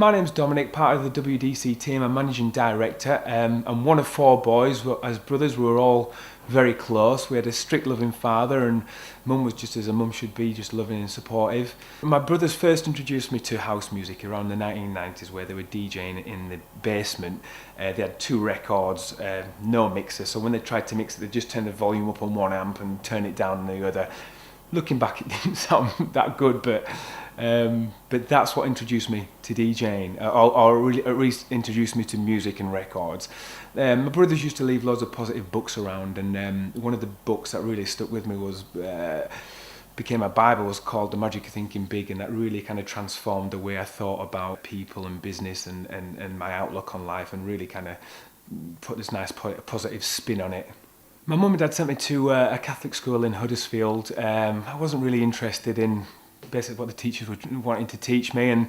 My name's Dominic, part of the WDC team. I'm managing director. I'm one of four boys. As brothers, we were all very close. We had a strict loving father, and mum was just as a mum should be, just loving and supportive. My brothers first introduced me to house music around the 1990s, where they were DJing in the basement. They had two records, no mixer, so when they tried to mix it, they just turned the volume up on one amp and turned it down on the other. Looking back, it didn't sound that good, but that's what introduced me to DJing, or really at least introduced me to music and records. My brothers used to leave loads of positive books around, and one of the books that really stuck with me was became a Bible, was called The Magic of Thinking Big, and that really kind of transformed the way I thought about people and business and my outlook on life, and really kind of put this nice positive spin on it. My mum and dad sent me to a Catholic school in Huddersfield. I wasn't really interested in basically what the teachers were wanting to teach me, and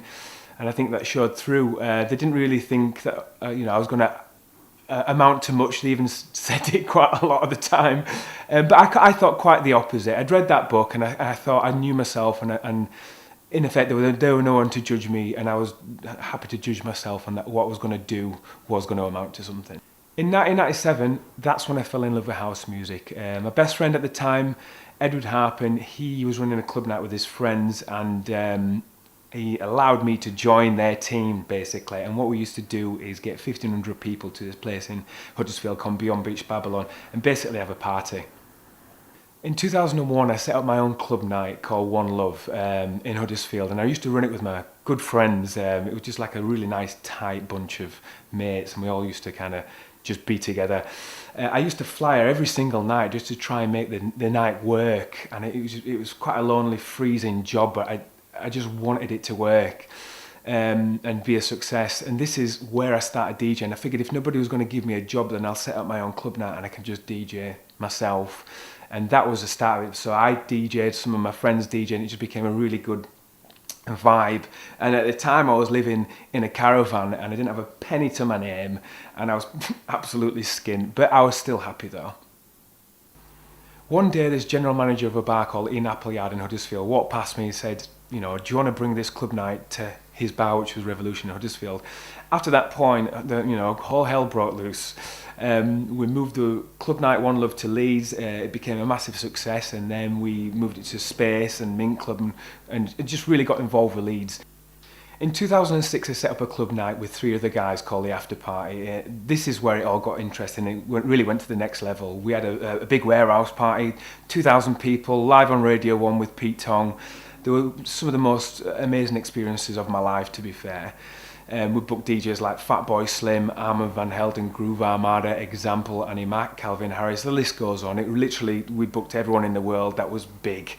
I think that showed through. They didn't really think that I was going to amount to much. They even said it quite a lot of the time, but I thought quite the opposite. I'd read that book, and I thought I knew myself, and in effect there were no one to judge me, and I was happy to judge myself, and that what I was going to do was going to amount to something. In 1997, that's when I fell in love with house music. My best friend at the time, Edward Harpen, he was running a club night with his friends, and he allowed me to join their team, basically. And what we used to do is get 1,500 people to this place in Huddersfield called Beyond Beach Babylon, and basically have a party. In 2001, I set up my own club night called One Love in Huddersfield, and I used to run it with my good friends. It was just like a really nice, tight bunch of mates, and we all used to kind of just be together. I used to flyer every single night just to try and make the night work, and it was quite a lonely, freezing job, but I just wanted it to work and be a success. And this is where I started DJing. I figured if nobody was going to give me a job, then I'll set up my own club night and I can just DJ myself. And that was the start of it. So I DJed, some of my friends DJed, and it just became a really good vibe. And at the time I was living in a caravan and I didn't have a penny to my name, and I was absolutely skint, but I was still happy though. One day this general manager of a bar called Ian Appleyard in Huddersfield walked past me and said, do you want to bring this club night to his bar, which was Revolution in Huddersfield? After that point, whole hell broke loose. We moved the club night One Love to Leeds. It became a massive success, and then we moved it to Space and Mint Club, and it just really got involved with Leeds. In 2006, I set up a club night with 3 other guys called the After Party. This is where it all got interesting. It really went to the next level. We had a big warehouse party, 2,000 people, live on Radio 1 with Pete Tong. There were some of the most amazing experiences of my life, to be fair. We booked DJs like Fatboy Slim, Armand Van Helden, Groove Armada, Example, Annie Mac, Calvin Harris, the list goes on. We booked everyone in the world that was big.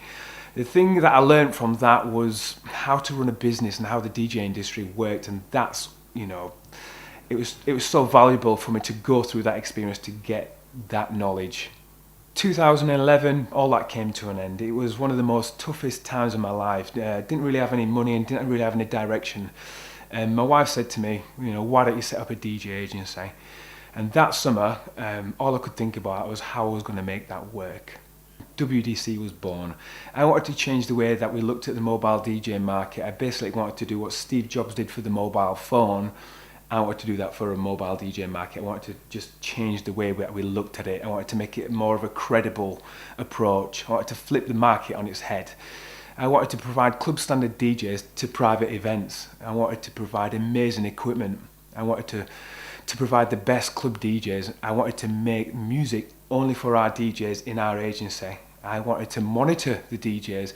The thing that I learned from that was how to run a business and how the DJ industry worked, and that's, it was so valuable for me to go through that experience to get that knowledge. 2011, all that came to an end. It was one of the most toughest times of my life. Didn't really have any money and didn't really have any direction. And my wife said to me, why don't you set up a DJ agency? And that summer, all I could think about was how I was going to make that work. WDC was born. I wanted to change the way that we looked at the mobile DJ market. I basically wanted to do what Steve Jobs did for the mobile phone. I wanted to do that for a mobile DJ market. I wanted to just change the way that we looked at it. I wanted to make it more of a credible approach. I wanted to flip the market on its head. I wanted to provide club standard DJs to private events. I wanted to provide amazing equipment. I wanted to provide the best club DJs. I wanted to make music only for our DJs in our agency. I wanted to monitor the DJs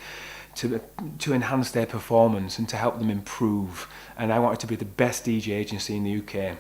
to enhance their performance and to help them improve. And I wanted to be the best DJ agency in the UK.